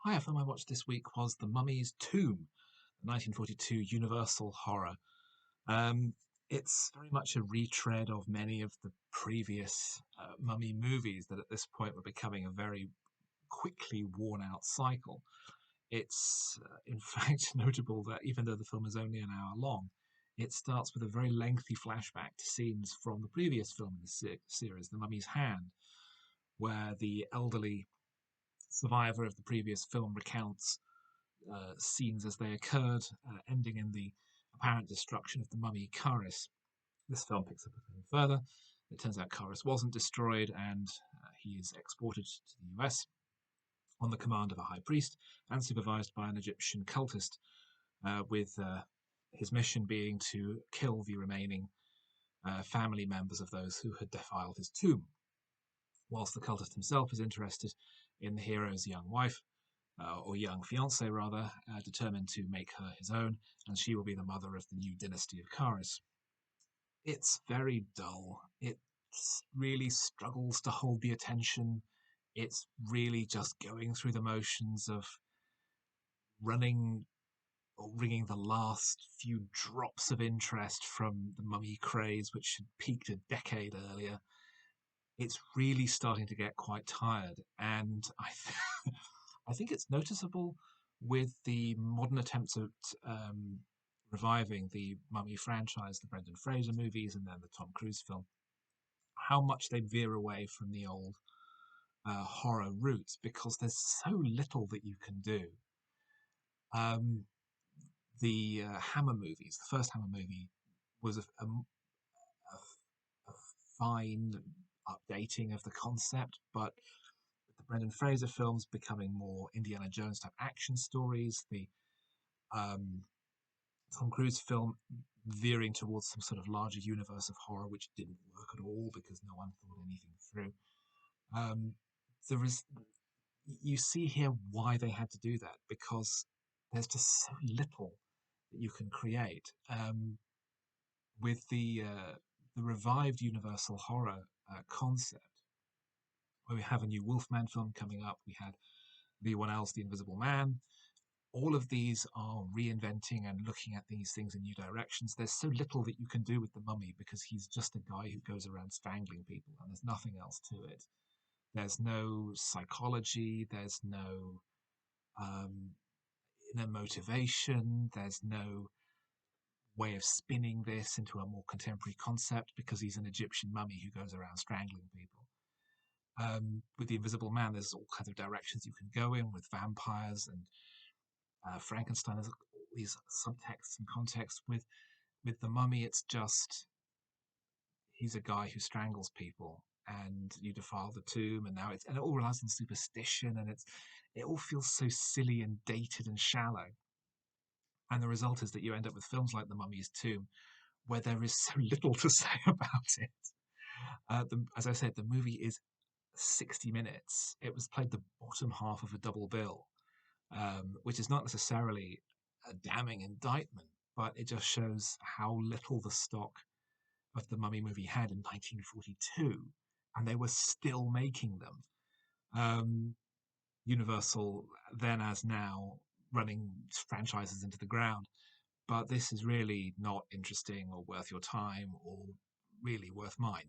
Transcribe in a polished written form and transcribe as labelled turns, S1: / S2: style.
S1: Hi, a film I watched this week was The Mummy's Tomb, the 1942 Universal horror. Um, it's very much a retread of many of the previous Mummy movies that at this point were becoming a very quickly worn out cycle. It's, in fact, notable that even though the film is only an hour long, it starts with a very lengthy flashback to scenes from the previous film in the series, The Mummy's Hand, where the elderly survivor of the previous film recounts scenes as they occurred, ending in the apparent destruction of the mummy Karis. This film picks up a little further. It turns out Karis wasn't destroyed, and he is exported to the US on the command of a high priest and supervised by an Egyptian cultist, with his mission being to kill the remaining family members of those who had defiled his tomb. Whilst the cultist himself is interested in the hero's young wife, or young fiancée rather, determined to make her his own, and she will be the mother of the new dynasty of Karis. It's very dull. It really struggles to hold the attention. It's really just going through the motions of running or wringing the last few drops of interest from the mummy craze, which had peaked a decade earlier. It's really starting to get quite tired, and I think it's noticeable with the modern attempts at reviving the Mummy franchise, the Brendan Fraser movies, and then the Tom Cruise film, how much they veer away from the old horror roots because there's so little that you can do. Um, the Hammer movies, the first Hammer movie, was a fine updating of the concept, but the Brendan Fraser films becoming more Indiana Jones type action stories, the um, Tom Cruise film veering towards some sort of larger universe of horror, which didn't work at all because no one thought anything through. Um, there is, you see here why they had to do that because there's just so little that you can create. With the revived Universal horror concept, where we have a new Wolfman film coming up, we had the one else, The Invisible Man. All of these are reinventing and looking at these things in new directions. There's so little that you can do with the mummy because he's just a guy who goes around strangling people, and there's nothing else to it. There's no psychology. There's no um, inner motivation. There's no way of spinning this into a more contemporary concept because he's an Egyptian mummy who goes around strangling people. With the Invisible Man, there's all kinds of directions you can go in with vampires and Frankenstein. There's all these subtexts and contexts. With the Mummy, it's just he's a guy who strangles people, and you defile the tomb, and now it all relies on superstition, and it all feels so silly and dated and shallow. And the result is that you end up with films like The Mummy's Tomb, where there is so little to say about it. As I said, the movie is 60 minutes. It was played the bottom half of a double bill, which is not necessarily a damning indictment, but it just shows how little the stock of the Mummy movie had in 1942, and they were still making them. Um, Universal, then as now, running franchises into the ground, but this is really not interesting or worth your time or really worth mine.